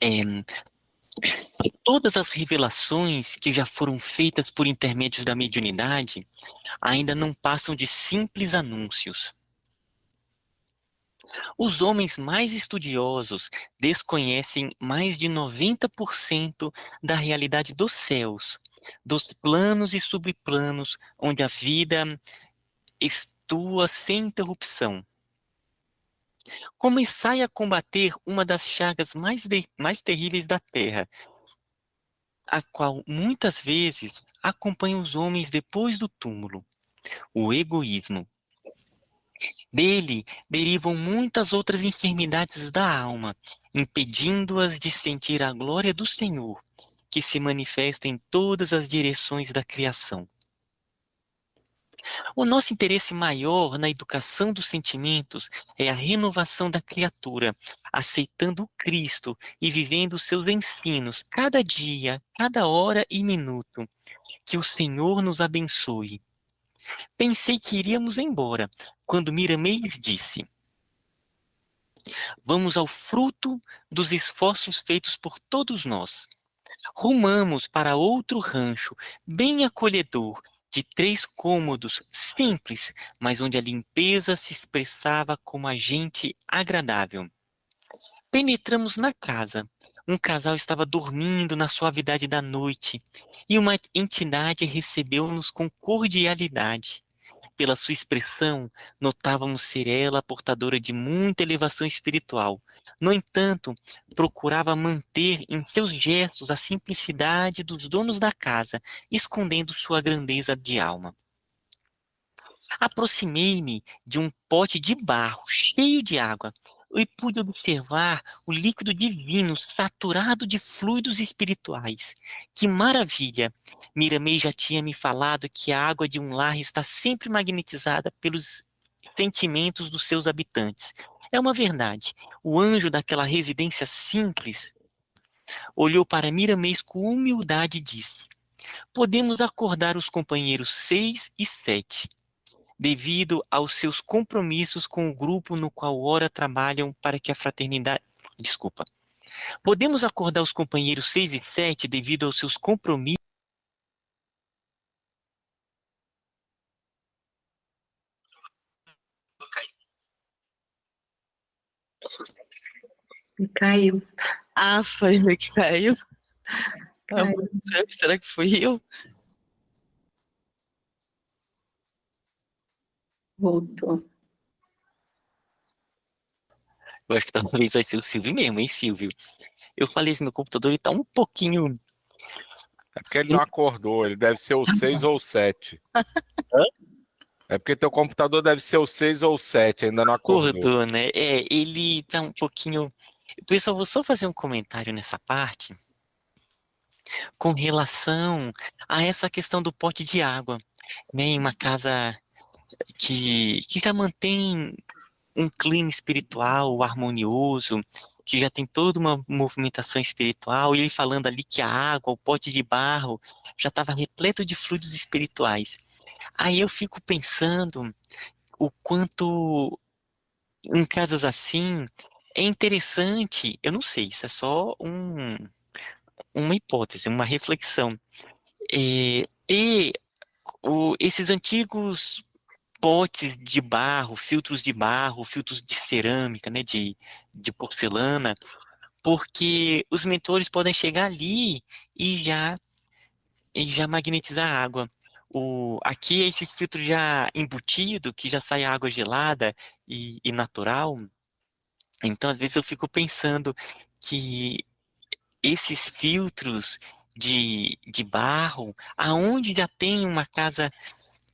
É, todas as revelações que já foram feitas por intermédios da mediunidade ainda não passam de simples anúncios. Os homens mais estudiosos desconhecem mais de 90% da realidade dos céus, dos planos e subplanos onde a vida estua sem interrupção. Começai a combater uma das chagas mais terríveis da terra, a qual muitas vezes acompanha os homens depois do túmulo, o egoísmo. Dele derivam muitas outras enfermidades da alma, impedindo-as de sentir a glória do Senhor, que se manifesta em todas as direções da criação. O nosso interesse maior na educação dos sentimentos é a renovação da criatura, aceitando o Cristo e vivendo seus ensinos cada dia, cada hora e minuto. Que o Senhor nos abençoe. Pensei que iríamos embora, quando Miramês disse: Vamos ao fruto dos esforços feitos por todos nós. Rumamos para outro rancho, bem acolhedor, de 3 cômodos, simples, mas onde a limpeza se expressava como agente agradável. Penetramos na casa. Um casal estava dormindo na suavidade da noite, e uma entidade recebeu-nos com cordialidade. Pela sua expressão, notávamos ser ela portadora de muita elevação espiritual. No entanto, procurava manter em seus gestos a simplicidade dos donos da casa, escondendo sua grandeza de alma. Aproximei-me de um pote de barro cheio de água e pude observar o líquido divino saturado de fluidos espirituais. Que maravilha! Miramei já tinha me falado que a água de um lar está sempre magnetizada pelos sentimentos dos seus habitantes. É uma verdade. O anjo daquela residência simples olhou para Miramês com humildade e disse: Podemos acordar os companheiros 6 e 7 devido aos seus compromissos com o grupo no qual ora trabalham para que a fraternidade. Desculpa. Podemos acordar os companheiros 6 e 7 devido aos seus compromissos. E caiu. Ah, foi ele que caiu. Ah, Caiu. será que fui eu? Voltou. Eu acho que talvez vai ser o Silvio mesmo, hein, Silvio? Eu falei assim, meu computador ele tá um pouquinho. É porque ele não acordou, ele deve ser o 6 ou o 7. Hã? É porque teu computador deve ser o 6 ou o 7, ainda não acordou. Acordou, né? É, ele tá um pouquinho. Pessoal, vou só fazer um comentário nessa parte com relação a essa questão do pote de água, né? Em uma casa que já mantém um clima espiritual harmonioso, que já tem toda uma movimentação espiritual, e ele falando ali que a água, o pote de barro, já estava repleto de fluidos espirituais. Aí eu fico pensando o quanto, em casos assim, é interessante, eu não sei, isso é só uma hipótese, uma reflexão, ter esses antigos potes de barro, filtros de cerâmica, né, de porcelana, porque os mentores podem chegar ali e já, e já magnetizar a água. Aqui é esses filtros já embutido, que já sai água gelada e natural. Então, às vezes eu fico pensando que esses filtros de barro, aonde já tem uma casa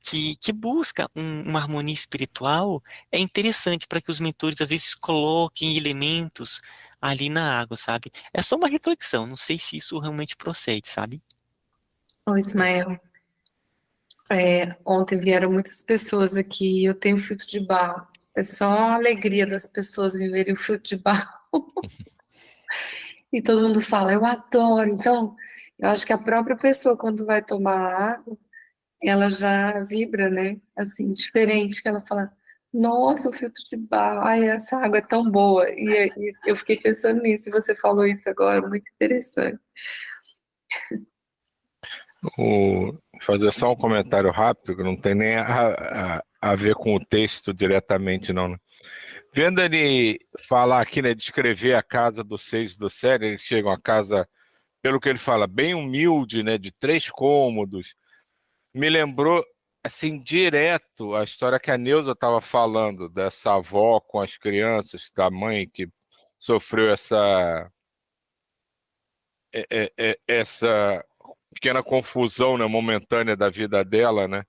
que busca uma harmonia espiritual, é interessante para que os mentores às vezes coloquem elementos ali na água, sabe? É só uma reflexão, não sei se isso realmente procede, sabe? Ô, Ismael, ontem vieram muitas pessoas aqui e eu tenho filtro de barro. É só a alegria das pessoas em verem o filtro de barro. E todo mundo fala, eu adoro. Então, eu acho que a própria pessoa, quando vai tomar água, ela já vibra, né? Assim, diferente, que ela fala, Nossa, o filtro de barro. Ai, essa água é tão boa. E eu fiquei pensando nisso, e você falou isso agora, muito interessante. Fazer só um comentário rápido, que não tem nem a ver com o texto diretamente, não, né? Vendo ele falar aqui, né, descrever a casa dos seis do Sério, eles chegam a casa, pelo que ele fala, bem humilde, né, de 3 cômodos. Me lembrou, assim, direto a história que a Neuza estava falando, dessa avó com as crianças, da mãe que sofreu essa pequena confusão, né, momentânea da vida dela, né?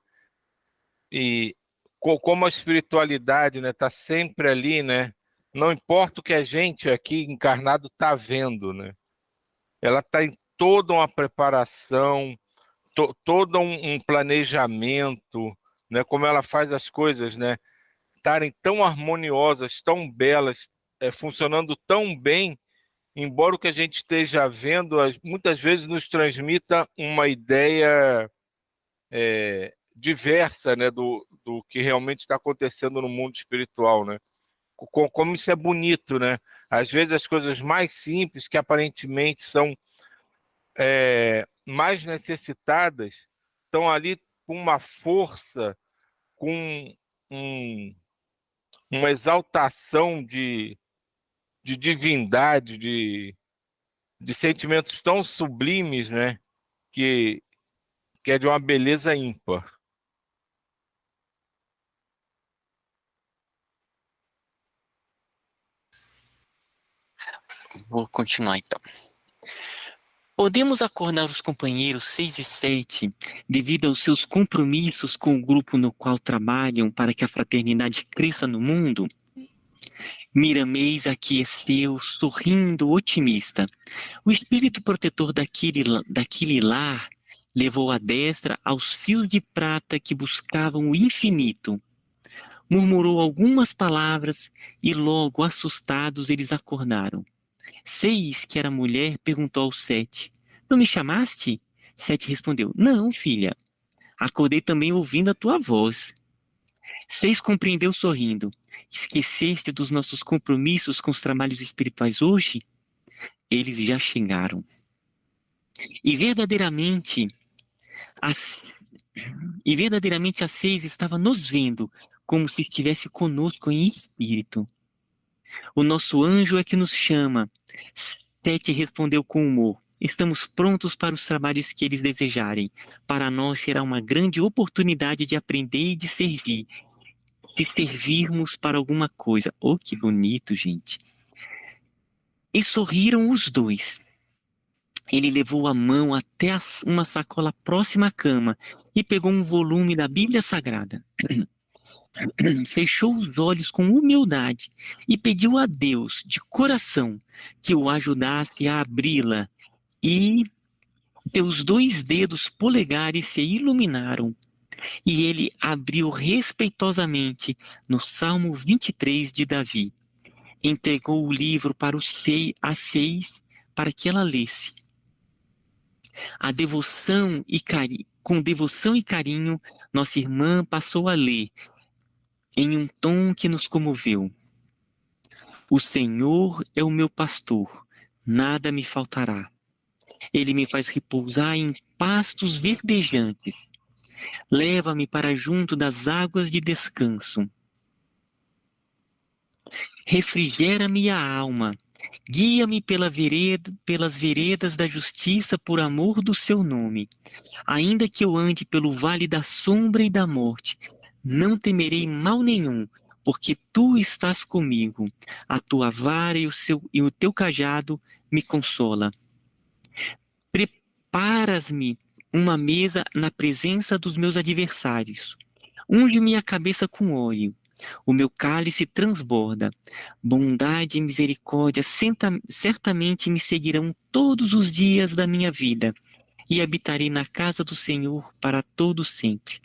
E como a espiritualidade, né, tá sempre ali, né? Não importa o que a gente aqui encarnado tá vendo, né? Ela tá em toda uma preparação, todo um planejamento, né? Como ela faz as coisas, né? Estarem tão harmoniosas, tão belas, funcionando tão bem, embora o que a gente esteja vendo muitas vezes nos transmita uma ideia diversa, né, do que realmente está acontecendo no mundo espiritual, né? Como isso é bonito, né? Às vezes as coisas mais simples, que aparentemente são mais necessitadas, estão ali com uma força, com um, uma exaltação de divindade, de sentimentos tão sublimes, né? Que, que é de uma beleza ímpar. Vou continuar então. Podemos acordar os companheiros 6 e 7 devido aos seus compromissos com o grupo no qual trabalham para que a fraternidade cresça no mundo? Miramês aqueceu, sorrindo, otimista. O espírito protetor daquele lar levou a destra aos fios de prata que buscavam o infinito. Murmurou algumas palavras e logo, assustados, eles acordaram. 6, que era mulher, perguntou ao 7: Não me chamaste? 7 respondeu: Não, filha. Acordei também ouvindo a tua voz. 6 compreendeu sorrindo: Esqueceste dos nossos compromissos com os trabalhos espirituais hoje? Eles já chegaram. E verdadeiramente, as, e verdadeiramente a 6 estava nos vendo, como se estivesse conosco em espírito. O nosso anjo é que nos chama. 7 respondeu com humor: Estamos prontos para os trabalhos que eles desejarem. Para nós será uma grande oportunidade de aprender e de servir. Se servirmos para alguma coisa. Oh, que bonito, gente. E sorriram os dois. Ele levou a mão até uma sacola próxima à cama e pegou um volume da Bíblia Sagrada. Fechou os olhos com humildade e pediu a Deus, de coração, que o ajudasse a abri-la. E seus 2 dedos polegares se iluminaram. E ele abriu respeitosamente no Salmo 23 de Davi. Entregou o livro para a 6 para que ela lesse. Com devoção e carinho, nossa irmã passou a ler, em um tom que nos comoveu. O Senhor é o meu pastor, nada me faltará. Ele me faz repousar em pastos verdejantes. Leva-me para junto das águas de descanso. Refrigera-me a alma. Guia-me pelas veredas da justiça por amor do seu nome. Ainda que eu ande pelo vale da sombra e da morte, não temerei mal nenhum, porque tu estás comigo. A tua vara e o teu cajado me consola. Preparas-me uma mesa na presença dos meus adversários. Unge minha cabeça com óleo. O meu cálice transborda. Bondade e misericórdia certamente me seguirão todos os dias da minha vida, e habitarei na casa do Senhor para todo sempre.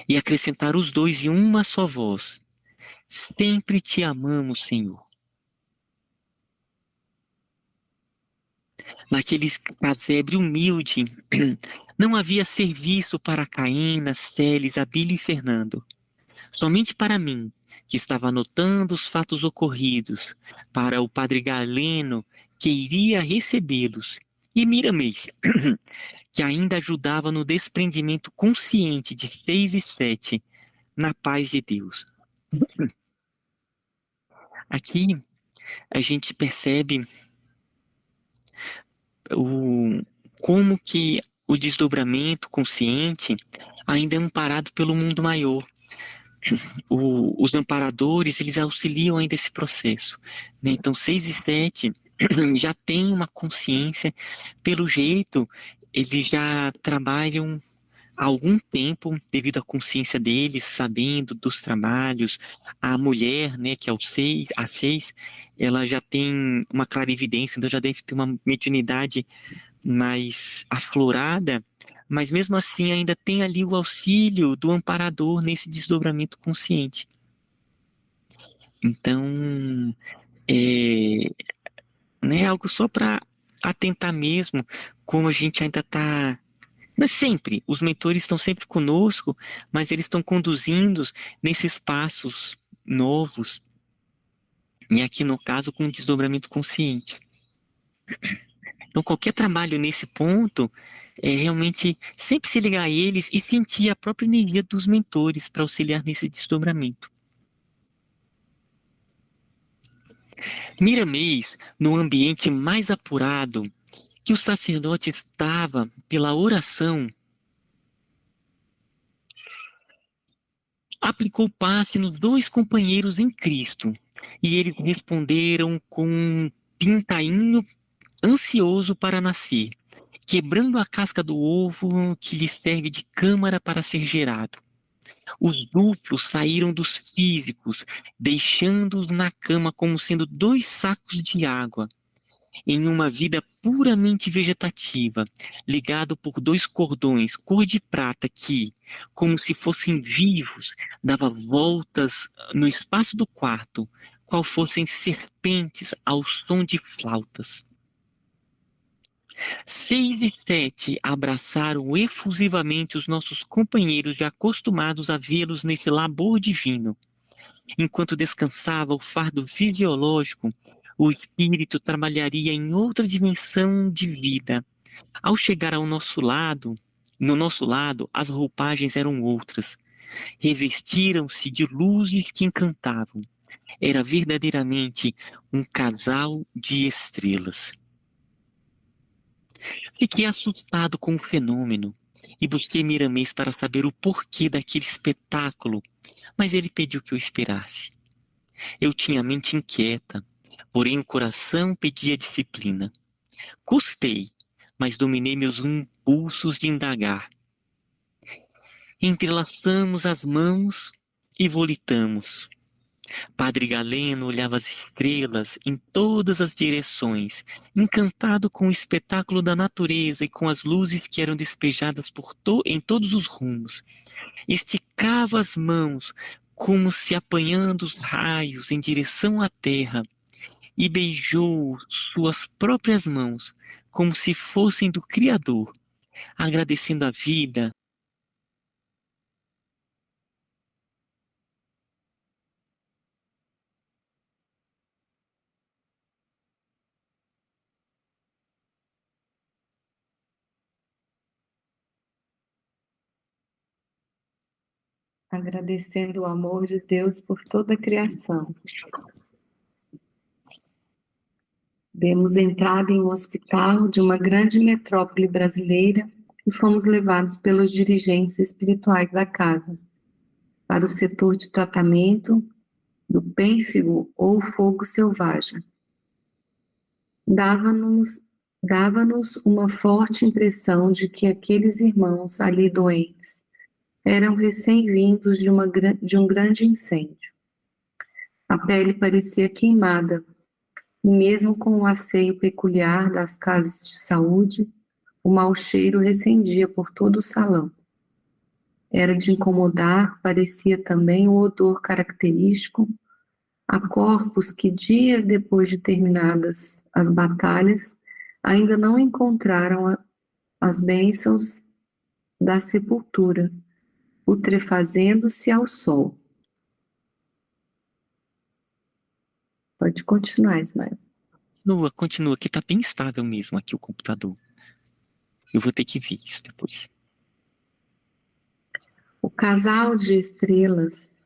E acrescentaram os dois em uma só voz: Sempre te amamos, Senhor. Naquele casebre humilde, não havia serviço para Caína, Celes, Abílio e Fernando. Somente para mim, que estava anotando os fatos ocorridos, para o padre Galeno, que iria recebê-los, e Miramês, que ainda ajudava no desprendimento consciente de 6 e 7, na paz de Deus. Aqui a gente percebe como que o desdobramento consciente ainda é amparado pelo mundo maior. Os amparadores, eles auxiliam ainda esse processo, né? Então, 6 e 7 já tem uma consciência, pelo jeito, eles já trabalham há algum tempo, devido à consciência deles, sabendo dos trabalhos. A mulher, né, que é a 6, ela já tem uma clarividência, então já deve ter uma mediunidade mais aflorada, mas mesmo assim ainda tem ali o auxílio do amparador nesse desdobramento consciente. Então, é, né, algo só para atentar mesmo, como a gente ainda está. Não é sempre, os mentores estão sempre conosco, mas eles estão conduzindo nesses passos novos, e aqui no caso com o desdobramento consciente. Então, qualquer trabalho nesse ponto é realmente sempre se ligar a eles e sentir a própria energia dos mentores para auxiliar nesse desdobramento. Miramês, no ambiente mais apurado que o sacerdote estava pela oração, aplicou passe nos 2 companheiros em Cristo, e eles responderam com um pintainho ansioso para nascer, quebrando a casca do ovo que lhes serve de câmara para ser gerado. Os duplos saíram dos físicos, deixando-os na cama como sendo 2 sacos de água, em uma vida puramente vegetativa, ligado por 2 cordões cor de prata que, como se fossem vivos, dava voltas no espaço do quarto, qual fossem serpentes ao som de flautas. 6 e 7 abraçaram efusivamente os nossos companheiros já acostumados a vê-los nesse labor divino. Enquanto descansava o fardo fisiológico, o espírito trabalharia em outra dimensão de vida. Ao chegar ao nosso lado, no nosso lado, as roupagens eram outras. Revestiram-se de luzes que encantavam. Era verdadeiramente um casal de estrelas. Fiquei assustado com o fenômeno e busquei Miramês para saber o porquê daquele espetáculo, mas ele pediu que eu esperasse. Eu tinha a mente inquieta, porém o coração pedia disciplina. Custei, mas dominei meus impulsos de indagar. Entrelaçamos as mãos e volitamos. Padre Galeno olhava as estrelas em todas as direções, encantado com o espetáculo da natureza e com as luzes que eram despejadas em todos os rumos. Esticava as mãos, como se apanhando os raios em direção à terra, e beijou suas próprias mãos, como se fossem do Criador, agradecendo a vida. Agradecendo o amor de Deus por toda a criação. Demos entrada em um hospital de uma grande metrópole brasileira e fomos levados pelos dirigentes espirituais da casa para o setor de tratamento do pênfigo ou fogo selvagem. Dava-nos uma forte impressão de que aqueles irmãos ali doentes eram recém-vindos de um grande incêndio. A pele parecia queimada, e mesmo com o asseio peculiar das casas de saúde, o mau cheiro recendia por todo o salão. Era de incomodar, parecia também o odor característico a corpos que dias depois de terminadas as batalhas ainda não encontraram as bênçãos da sepultura, putrefazendo-se ao sol. Pode continuar, Ismael. Continua, que tá bem estável mesmo aqui o computador. Eu vou ter que ver isso depois. O casal de estrelas,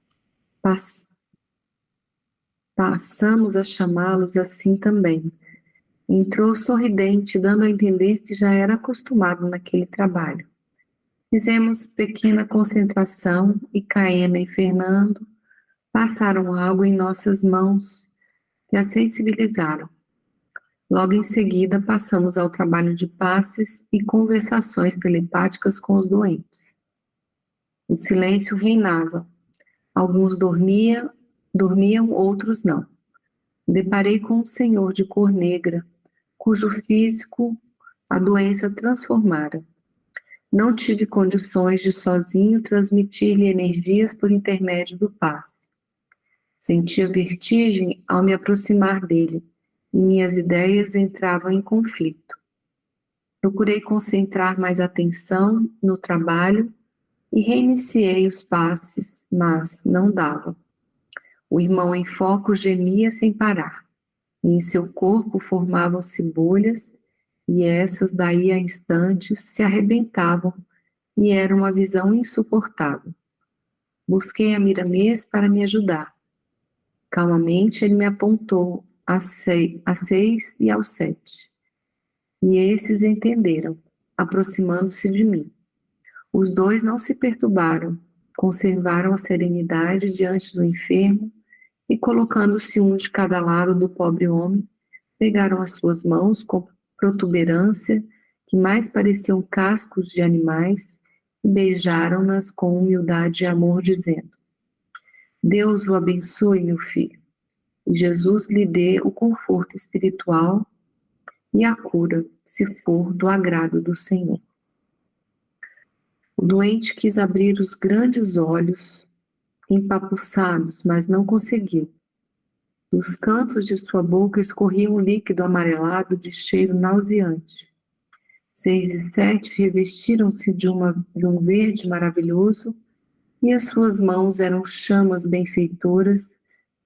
passamos a chamá-los assim também. Entrou sorridente, dando a entender que já era acostumado naquele trabalho. Fizemos pequena concentração e Caena e Fernando passaram algo em nossas mãos que a sensibilizaram. Logo em seguida, passamos ao trabalho de passes e conversações telepáticas com os doentes. O silêncio reinava. Alguns dormiam, outros não. Deparei com um senhor de cor negra, cujo físico a doença transformara. Não tive condições de sozinho transmitir-lhe energias por intermédio do passe. Sentia vertigem ao me aproximar dele, e minhas ideias entravam em conflito. Procurei concentrar mais atenção no trabalho e reiniciei os passes, mas não dava. O irmão em foco gemia sem parar, e em seu corpo formavam-se bolhas, e essas, daí a instantes, se arrebentavam, e era uma visão insuportável. Busquei a Miramês para me ajudar. Calmamente ele me apontou a 6 e ao 7. E esses entenderam, aproximando-se de mim. Os dois não se perturbaram, conservaram a serenidade diante do enfermo e, colocando-se um de cada lado do pobre homem, pegaram as suas mãos com protuberância, que mais pareciam cascos de animais, e beijaram-nas com humildade e amor, dizendo: Deus o abençoe, meu filho, e Jesus lhe dê o conforto espiritual e a cura, se for do agrado do Senhor. O doente quis abrir os grandes olhos, empapuçados, mas não conseguiu. Dos cantos de sua boca escorria um líquido amarelado de cheiro nauseante. 6 e 7 revestiram-se de um verde maravilhoso, e as suas mãos eram chamas benfeitoras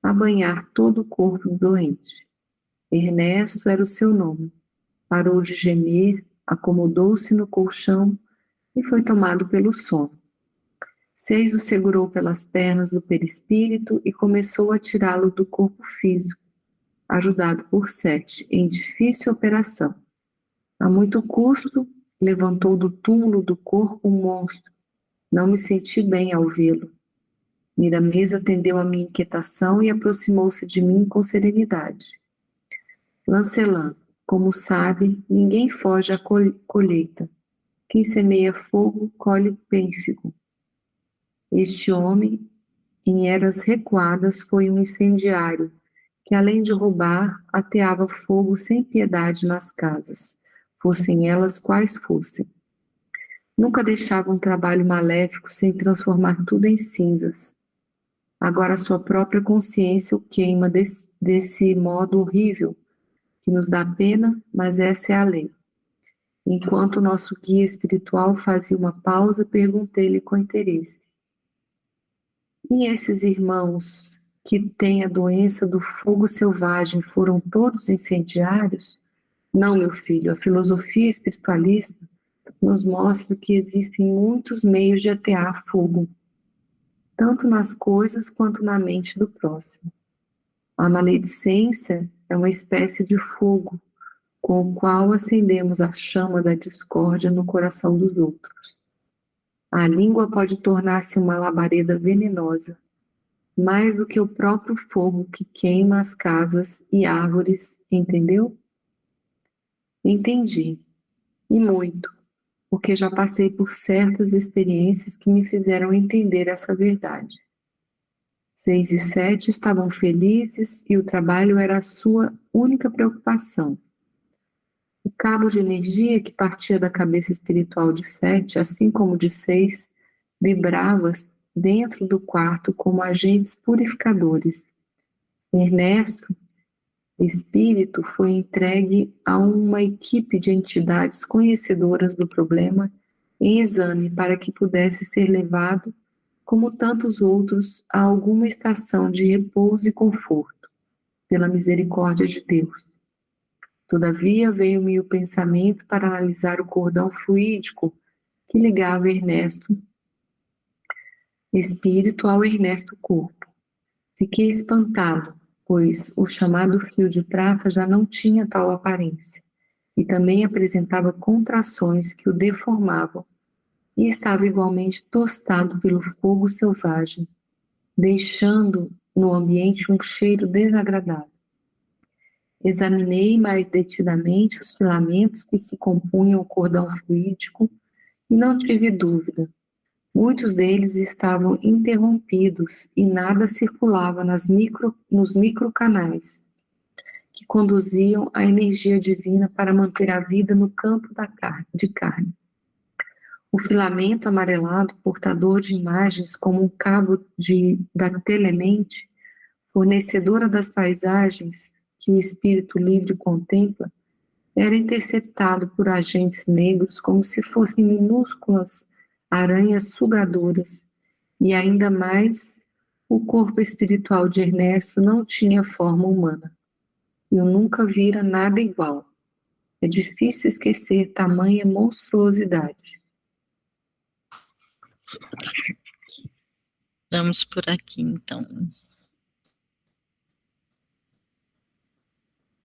a banhar todo o corpo do doente. Ernesto era o seu nome. Parou de gemer, acomodou-se no colchão e foi tomado pelo sono. 6 o segurou pelas pernas do perispírito e começou a tirá-lo do corpo físico, ajudado por 7, em difícil operação. A muito custo, levantou do túmulo do corpo um monstro. Não me senti bem ao vê-lo. Miramês atendeu a minha inquietação e aproximou-se de mim com serenidade. Lancelã, como sabe, ninguém foge à colheita. Quem semeia fogo, colhe pênfigo. Este homem, em eras recuadas, foi um incendiário, que além de roubar, ateava fogo sem piedade nas casas, fossem elas quais fossem. Nunca deixava um trabalho maléfico sem transformar tudo em cinzas. Agora sua própria consciência o queima desse modo horrível, que nos dá pena, mas essa é a lei. Enquanto o nosso guia espiritual fazia uma pausa, perguntei-lhe com interesse: e esses irmãos que têm a doença do fogo selvagem foram todos incendiários? Não, meu filho, a filosofia espiritualista nos mostra que existem muitos meios de atear fogo, tanto nas coisas quanto na mente do próximo. A maledicência é uma espécie de fogo com o qual acendemos a chama da discórdia no coração dos outros. A língua pode tornar-se uma labareda venenosa, mais do que o próprio fogo que queima as casas e árvores, entendeu? Entendi, e muito, porque já passei por certas experiências que me fizeram entender essa verdade. 6 e 7 estavam felizes e o trabalho era a sua única preocupação. O cabo de energia que partia da cabeça espiritual de 7, assim como de 6, vibrava dentro do quarto como agentes purificadores. Ernesto, espírito, foi entregue a uma equipe de entidades conhecedoras do problema em exame para que pudesse ser levado, como tantos outros, a alguma estação de repouso e conforto. pela misericórdia de Deus. Todavia veio-me o pensamento para analisar o cordão fluídico que ligava Ernesto espírito ao Ernesto corpo. Fiquei espantado, pois o chamado fio de prata já não tinha tal aparência, e também apresentava contrações que o deformavam, e estava igualmente tostado pelo fogo selvagem, deixando no ambiente um cheiro desagradável. Examinei mais detidamente os filamentos que se compunham o cordão fluídico e não tive dúvida. Muitos deles estavam interrompidos e nada circulava nos microcanais que conduziam a energia divina para manter a vida no campo de carne. O filamento amarelado, portador de imagens como um cabo da telemente, fornecedora das paisagens que o espírito livre contempla, era interceptado por agentes negros como se fossem minúsculas aranhas sugadoras, e ainda mais, o corpo espiritual de Ernesto não tinha forma humana. Eu nunca vira nada igual. É difícil esquecer tamanha monstruosidade. Vamos por aqui, então.